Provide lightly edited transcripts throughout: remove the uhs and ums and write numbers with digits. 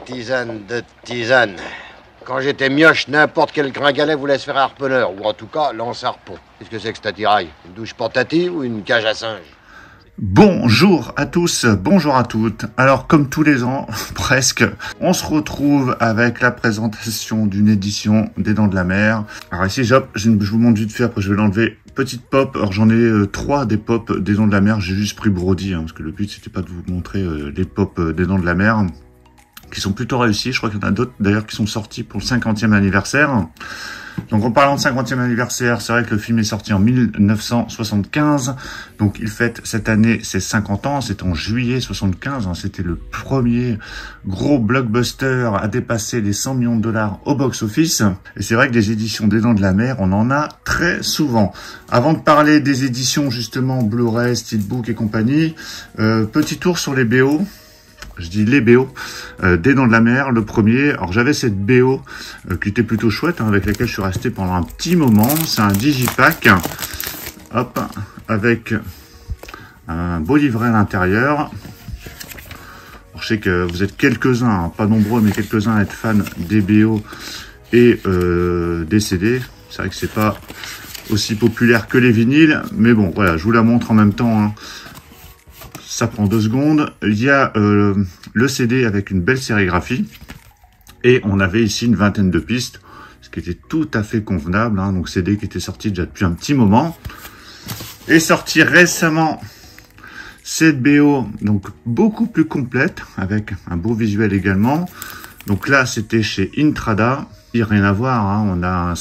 Tisane de tisane. Quand j'étais mioche, n'importe quel gringalet voulait se faire harponneur, ou en tout cas lance harpon. Qu'est-ce que c'est que cet attirail? Une douche portative ou une cage à singe? Bonjour à tous, bonjour à toutes. Alors comme tous les ans, presque, on se retrouve avec la présentation d'une édition des Dents de la Mer. Alors ici, je vous montre vite fait, après je vais l'enlever. Petite pop, alors j'en ai 3 des pop des Dents de la Mer, j'ai juste pris Brody, parce que le but c'était pas de vous montrer les pop des Dents de la Mer, qui sont plutôt réussis. Je crois qu'il y en a d'autres d'ailleurs qui sont sortis pour le 50e anniversaire. Donc en parlant de 50e anniversaire, c'est vrai que le film est sorti en 1975, donc il fête cette année ses 50 ans, c'est en juillet 75, c'était le premier gros blockbuster à dépasser les 100 millions de dollars au box-office, et c'est vrai que les éditions des Dents de la Mer, on en a très souvent. Avant de parler des éditions justement Blu-ray, Steelbook et compagnie, petit tour sur les BO. Je dis les BO des Dents de la Mer, le premier. Alors j'avais cette BO qui était plutôt chouette, avec laquelle je suis resté pendant un petit moment. C'est un digipack, hop, avec un beau livret à l'intérieur. Je sais que vous êtes quelques-uns, pas nombreux, mais quelques-uns à être fans des BO et des CD. C'est vrai que c'est pas aussi populaire que les vinyles, mais bon, voilà, je vous la montre en même temps. Ça prend 2 secondes. Il y a le CD avec une belle sérigraphie. Et on avait ici une vingtaine de pistes, ce qui était tout à fait convenable. Donc CD qui était sorti déjà depuis un petit moment. Et sorti récemment cette BO, donc beaucoup plus complète, avec un beau visuel également. Donc là, c'était chez Intrada. Il n'y a rien à voir. On a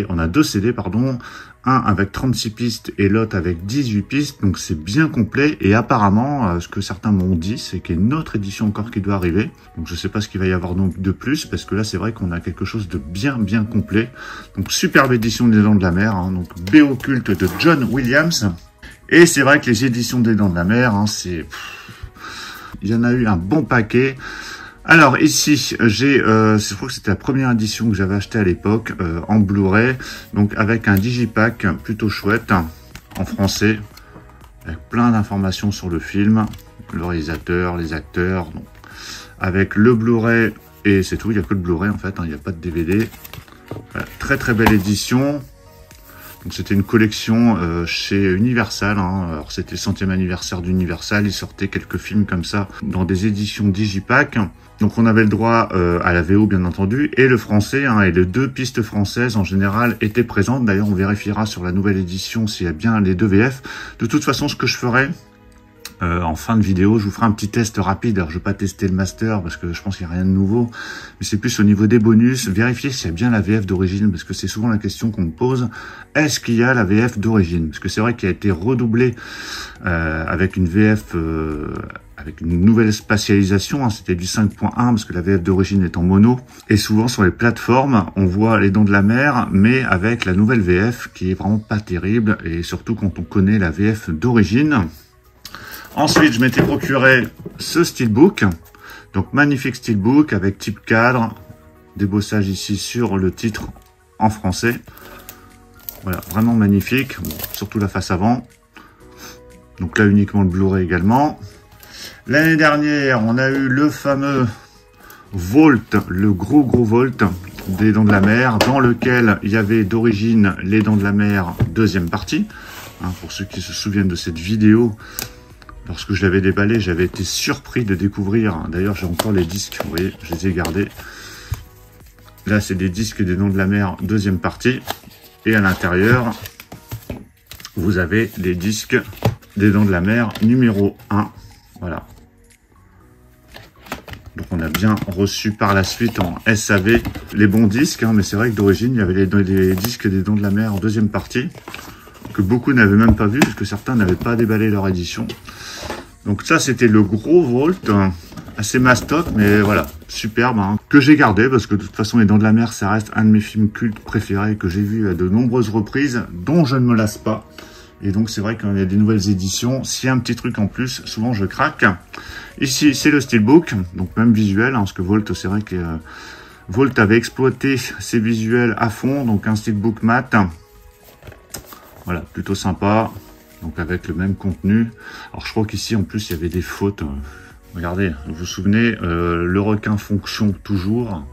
on a 2 CD, pardon. Un avec 36 pistes et l'autre avec 18 pistes, donc c'est bien complet. Et apparemment, ce que certains m'ont dit, c'est qu'il y a une autre édition encore qui doit arriver. Donc je sais pas ce qu'il va y avoir donc de plus, parce que là c'est vrai qu'on a quelque chose de bien complet. Donc superbe édition des Dents de la Mer, donc BO culte de John Williams. Et c'est vrai que les éditions des Dents de la Mer, il y en a eu un bon paquet. Alors ici, je crois que c'était la première édition que j'avais acheté à l'époque en Blu-ray, donc avec un digipack plutôt chouette en français, avec plein d'informations sur le film, le réalisateur, les acteurs, donc, avec le Blu-ray et c'est tout. Il n'y a que le Blu-ray en fait, il n'y a pas de DVD. Voilà, très belle édition. Donc c'était une collection chez Universal, alors c'était le 100e anniversaire d'Universal, ils sortaient quelques films comme ça dans des éditions digipack. Donc on avait le droit à la VO bien entendu, et le français, et les 2 pistes françaises en général étaient présentes. D'ailleurs on vérifiera sur la nouvelle édition s'il y a bien les 2 VF. De toute façon ce que je ferai, en fin de vidéo, je vous ferai un petit test rapide. Alors, je vais pas tester le master parce que je pense qu'il n'y a rien de nouveau, mais c'est plus au niveau des bonus. Vérifier s'il y a bien la VF d'origine, parce que c'est souvent la question qu'on me pose. Est-ce qu'il y a la VF d'origine? Parce que c'est vrai qu'il a été redoublé avec une VF avec une nouvelle spatialisation. C'était du 5.1 parce que la VF d'origine est en mono. Et souvent sur les plateformes, on voit les Dents de la Mer, mais avec la nouvelle VF qui est vraiment pas terrible, et surtout quand on connaît la VF d'origine. Ensuite, je m'étais procuré ce steelbook, donc magnifique steelbook avec type cadre, débossage ici sur le titre en français. Voilà, vraiment magnifique, bon, surtout la face avant. Donc là, uniquement le Blu-ray également. L'année dernière, on a eu le fameux Vault, le gros Vault des Dents de la Mer, dans lequel il y avait d'origine les Dents de la Mer, 2e partie. Pour ceux qui se souviennent de cette vidéo, lorsque je l'avais déballé, j'avais été surpris de découvrir, d'ailleurs j'ai encore les disques, vous voyez, je les ai gardés. Là c'est des disques des Dents de la Mer, 2e partie, et à l'intérieur, vous avez les disques des Dents de la Mer numéro 1, voilà. Donc on a bien reçu par la suite en SAV les bons disques, mais c'est vrai que d'origine il y avait les disques des Dents de la Mer en 2e partie, que beaucoup n'avaient même pas vu, parce que certains n'avaient pas déballé leur édition. Donc ça, c'était le gros Vault, assez mastoc, mais voilà, superbe, que j'ai gardé, parce que de toute façon, les Dents de la Mer, ça reste un de mes films cultes préférés, que j'ai vu à de nombreuses reprises, dont je ne me lasse pas. Et donc, c'est vrai qu'il y a des nouvelles éditions, s'il y a un petit truc en plus, souvent je craque. Ici, c'est le steelbook, donc même visuel, parce que Vault, c'est vrai que Vault avait exploité ses visuels à fond, donc un steelbook mat. Voilà, plutôt sympa, donc avec le même contenu. Alors je crois qu'ici en plus il y avait des fautes Regardez, vous vous souvenez, le requin fonctionne toujours,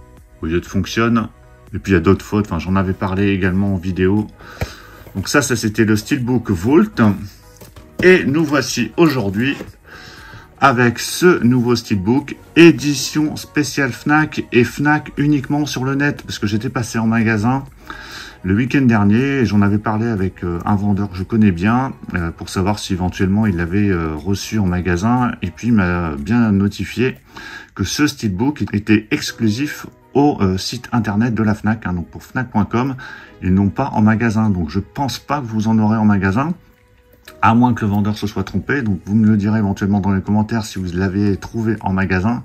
au lieu de fonctionne. Et puis il y a d'autres fautes, enfin j'en avais parlé également en vidéo. Donc ça c'était le Steelbook Vault. Et nous voici aujourd'hui avec ce nouveau Steelbook, édition spéciale Fnac et Fnac uniquement sur le net, parce que j'étais passé en magasin le week-end dernier et j'en avais parlé avec un vendeur que je connais bien pour savoir si éventuellement il l'avait reçu en magasin, et puis il m'a bien notifié que ce Steelbook était exclusif au site internet de la Fnac, hein, donc pour Fnac.com, ils n'ont pas en magasin, donc je pense pas que vous en aurez en magasin, à moins que le vendeur se soit trompé. Donc vous me le direz éventuellement dans les commentaires si vous l'avez trouvé en magasin.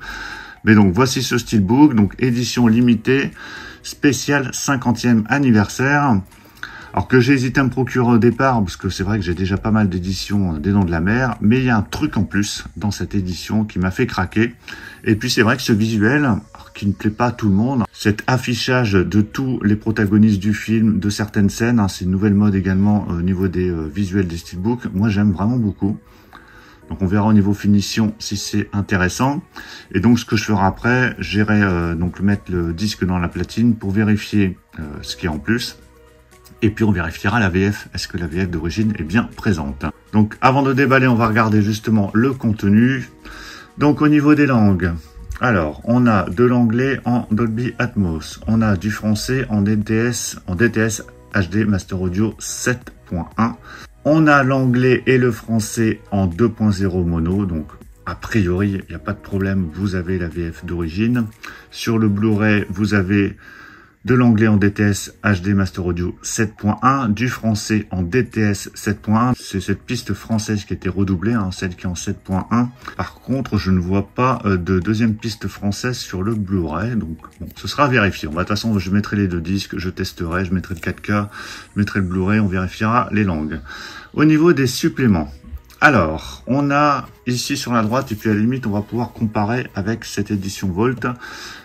Mais donc voici ce Steelbook, donc édition limitée, spéciale 50e anniversaire. Alors que j'ai hésité à me procurer au départ, parce que c'est vrai que j'ai déjà pas mal d'éditions des Dents de la Mer, mais il y a un truc en plus dans cette édition qui m'a fait craquer. Et puis c'est vrai que ce visuel, qui ne plaît pas à tout le monde, cet affichage de tous les protagonistes du film, de certaines scènes, hein, c'est une nouvelle mode également au niveau des visuels des Steelbooks, moi j'aime vraiment beaucoup. Donc on verra au niveau finition si c'est intéressant. Et donc ce que je ferai après, j'irai donc mettre le disque dans la platine pour vérifier ce qu'il y a en plus. Et puis on vérifiera la VF, est-ce que la VF d'origine est bien présente. Donc avant de déballer, on va regarder justement le contenu. Donc au niveau des langues, alors on a de l'anglais en Dolby Atmos, on a du français en DTS HD Master Audio 7.1, on a l'anglais et le français en 2.0 mono, donc a priori il n'y a pas de problème, vous avez la VF d'origine. Sur le Blu-ray, vous avez de l'anglais en DTS HD Master Audio 7.1, du français en DTS 7.1. C'est cette piste française qui a été redoublée, hein, celle qui est en 7.1. Par contre, je ne vois pas de deuxième piste française sur le Blu-ray. Donc, bon, ce sera vérifié. De toute façon, je mettrai les deux disques, je testerai, je mettrai le 4K, je mettrai le Blu-ray, on vérifiera les langues. Au niveau des suppléments, alors, on a ici sur la droite, et puis à la limite, on va pouvoir comparer avec cette édition Volt.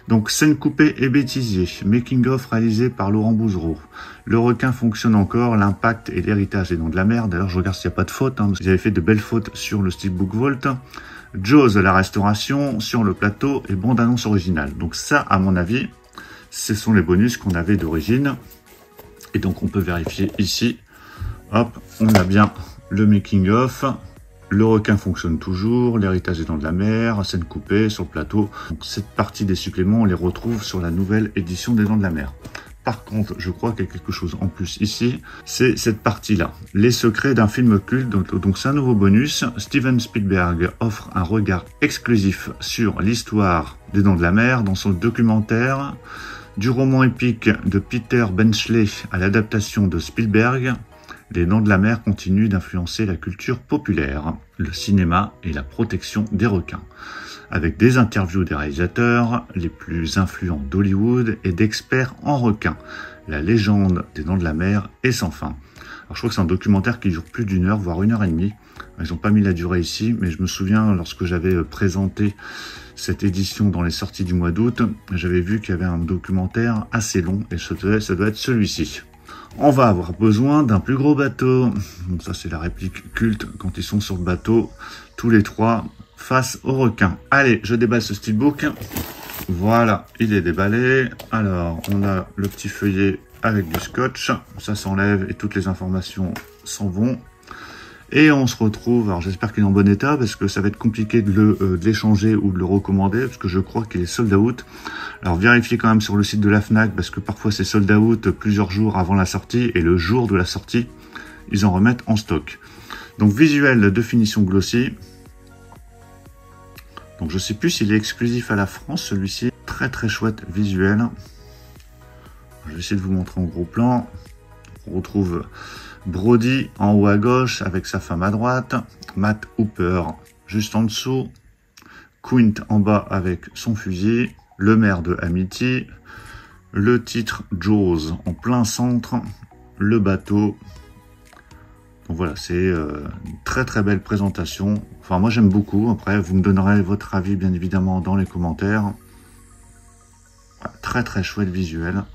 Donc, scène coupée et bêtisier, making-of réalisé par Laurent Bouzereau. Le requin fonctionne encore, l'impact et l'héritage des Dents de la Mer. D'ailleurs, je regarde s'il n'y a pas de faute, hein, parce qu'ils avaient fait de belles fautes sur le Steelbook Volt. Jaws, la restauration, sur le plateau et bande-annonce originale. Donc ça, à mon avis, ce sont les bonus qu'on avait d'origine. Et donc, on peut vérifier ici. Hop, on a bien le making-of. Le requin fonctionne toujours, l'héritage des Dents de la Mer, scène coupée sur le plateau. Donc cette partie des suppléments, on les retrouve sur la nouvelle édition des Dents de la Mer. Par contre, je crois qu'il y a quelque chose en plus ici, c'est cette partie-là. Les secrets d'un film culte, donc c'est un nouveau bonus. Steven Spielberg offre un regard exclusif sur l'histoire des Dents de la Mer dans son documentaire. Du roman épique de Peter Benchley à l'adaptation de Spielberg, les Dents de la Mer continuent d'influencer la culture populaire, le cinéma et la protection des requins, avec des interviews des réalisateurs les plus influents d'Hollywood et d'experts en requins. La légende des Dents de la Mer est sans fin. Alors, je crois que c'est un documentaire qui dure plus d'1 heure, voire 1h30. Ils n'ont pas mis la durée ici, mais je me souviens, lorsque j'avais présenté cette édition dans les sorties du mois d'août, j'avais vu qu'il y avait un documentaire assez long, et ça doit être celui-ci. On va avoir besoin d'un plus gros bateau. Donc ça, c'est la réplique culte quand ils sont sur le bateau, tous les trois face au requin. Allez, je déballe ce Steelbook. Voilà, il est déballé. Alors, on a le petit feuillet avec du scotch. Ça s'enlève et toutes les informations s'en vont. Et on se retrouve, alors j'espère qu'il est en bon état, parce que ça va être compliqué de l'échanger ou de le recommander, parce que je crois qu'il est sold out. Alors vérifiez quand même sur le site de la Fnac, parce que parfois c'est sold out plusieurs jours avant la sortie, et le jour de la sortie, ils en remettent en stock. Donc visuel de finition glossy. Donc je sais plus s'il est exclusif à la France, celui-ci. Très très chouette visuel. Je vais essayer de vous montrer en gros plan. On retrouve Brody en haut à gauche avec sa femme à droite, Matt Hooper juste en dessous, Quint en bas avec son fusil, le maire de Amity, le titre Jaws en plein centre, le bateau. Donc voilà, c'est une très très belle présentation. Enfin moi j'aime beaucoup, après vous me donnerez votre avis bien évidemment dans les commentaires. Très très chouette visuel.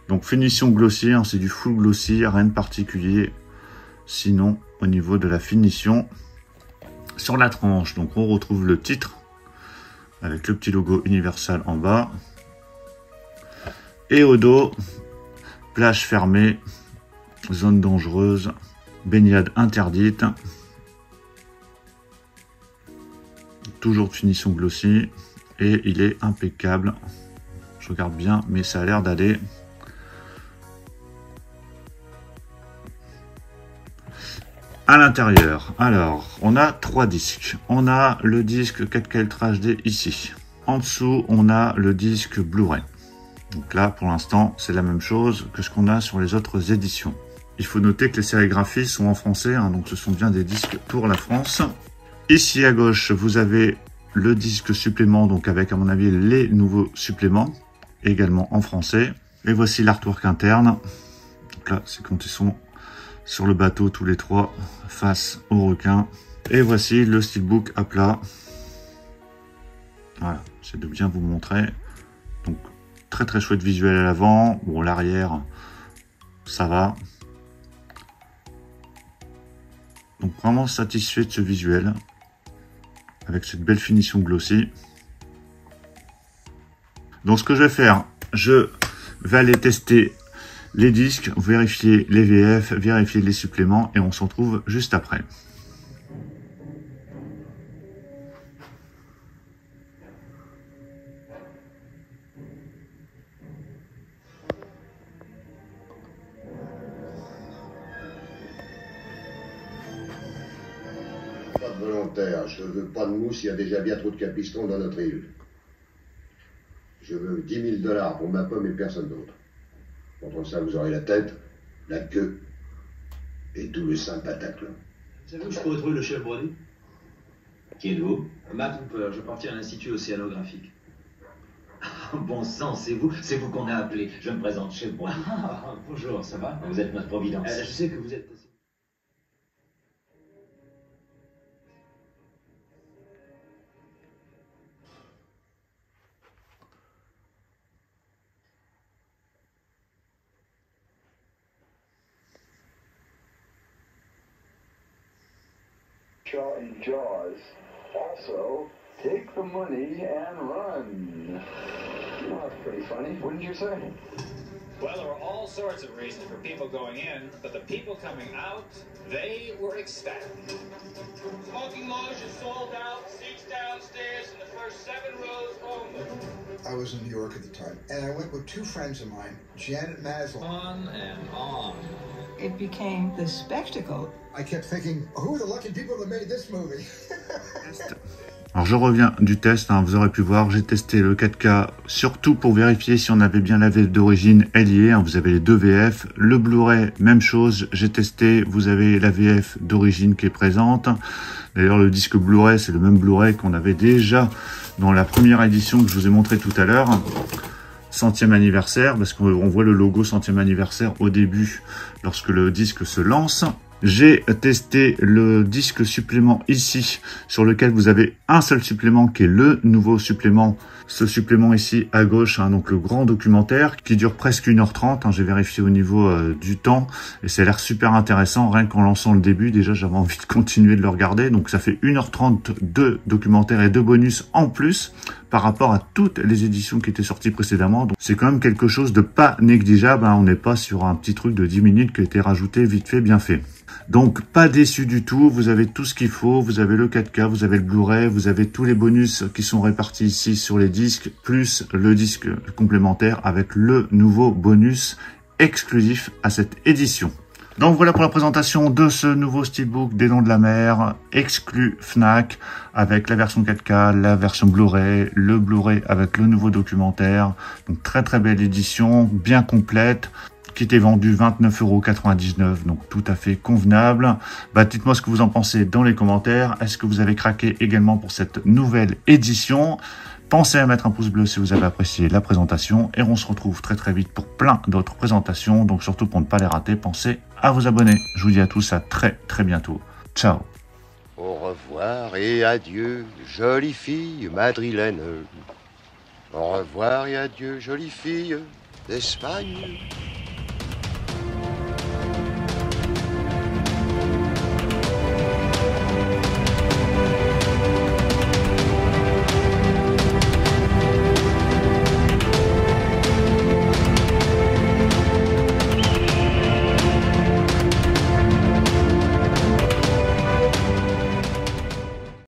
Donc finition glossy, hein, c'est du full glossy, rien de particulier. Sinon, au niveau de la finition, Sur la tranche, donc on retrouve le titre avec le petit logo Universal en bas. Et au dos, plage fermée, zone dangereuse, baignade interdite. Toujours de finition glossy et il est impeccable. Je regarde bien, mais ça a l'air d'aller. À l'intérieur, alors, on a 3 disques. On a le disque 4K Ultra HD ici. En dessous, on a le disque Blu-ray. Donc là, pour l'instant, c'est la même chose que ce qu'on a sur les autres éditions. Il faut noter que les sérigraphies sont en français, hein, donc ce sont bien des disques pour la France. Ici à gauche, vous avez le disque supplément, donc avec à mon avis les nouveaux suppléments, également en français. Et voici l'artwork interne. Donc là, c'est quand ils sont sur le bateau tous les trois face au requin. Et voici le steelbook à plat. Voilà, c'est de bien vous montrer. Donc très très chouette visuel à l'avant. Bon, l'arrière, ça va. Donc vraiment satisfait de ce visuel avec cette belle finition glossy. Donc ce que je vais faire, je vais aller tester les disques, vérifier les VF, vérifier les suppléments et on se retrouve juste après. Pas de volontaire, je veux pas de mousse, il y a déjà bien trop de capistons dans notre île. Je veux 10 000 $ pour ma pomme et personne d'autre. Contre ça, vous aurez la tête, la queue et tout le sein pataclan. Savez-vous où je pourrais trouver le chef Brody? Qui êtes-vous? Matt Hooper, je partis à l'Institut océanographique. Bon sang, c'est vous qu'on a appelé. Je me présente, chef Brody. Ah, bonjour, ça va? Vous êtes notre providence. Je sais que vous êtes... In Jaws. Also, take the money and run. Well, that's pretty funny, wouldn't you say? Well, there were all sorts of reasons for people going in, but the people coming out, they were ecstatic. Smoking lounge is sold out, seats downstairs in the first 7 rows only. I was in New York at the time, and I went with 2 friends of mine, Janet Maslin. On and on. It became this spectacle. I kept thinking, who are the lucky people that made this movie? Alors je reviens du test, hein, vous aurez pu voir, j'ai testé le 4K surtout pour vérifier si on avait bien la VF d'origine, elle y est, hein, vous avez les 2 VF, le Blu-ray, même chose, j'ai testé, vous avez la VF d'origine qui est présente, d'ailleurs le disque Blu-ray c'est le même Blu-ray qu'on avait déjà dans la première édition que je vous ai montré tout à l'heure, 100e anniversaire, parce qu'on voit le logo 100e anniversaire au début lorsque le disque se lance. J'ai testé le disque supplément ici, sur lequel vous avez un seul supplément qui est le nouveau supplément. Ce supplément ici à gauche, hein, donc le grand documentaire qui dure presque 1h30. Hein, j'ai vérifié au niveau du temps et ça a l'air super intéressant. Rien qu'en lançant le début, déjà j'avais envie de continuer de le regarder. Donc ça fait 1h30 de documentaire et de bonus en plus par rapport à toutes les éditions qui étaient sorties précédemment. Donc c'est quand même quelque chose de pas négligeable. Hein, on n'est pas sur un petit truc de 10 minutes qui a été rajouté vite fait, bien fait. Donc pas déçu du tout, vous avez tout ce qu'il faut, vous avez le 4K, vous avez le Blu-ray, vous avez tous les bonus qui sont répartis ici sur les disques, plus le disque complémentaire avec le nouveau bonus exclusif à cette édition. Donc voilà pour la présentation de ce nouveau steelbook des Dents de la Mer, exclu Fnac, avec la version 4K, la version Blu-ray, le Blu-ray avec le nouveau documentaire. Donc très très belle édition, bien complète, qui était vendu 29,99 €, donc tout à fait convenable. Bah, dites-moi ce que vous en pensez dans les commentaires. Est-ce que vous avez craqué également pour cette nouvelle édition? Pensez à mettre un pouce bleu si vous avez apprécié la présentation et on se retrouve très très vite pour plein d'autres présentations. Donc surtout pour ne pas les rater, pensez à vous abonner. Je vous dis à tous à très très bientôt. Ciao. Au revoir et adieu, jolie fille madrilène. Au revoir et adieu, jolie fille d'Espagne.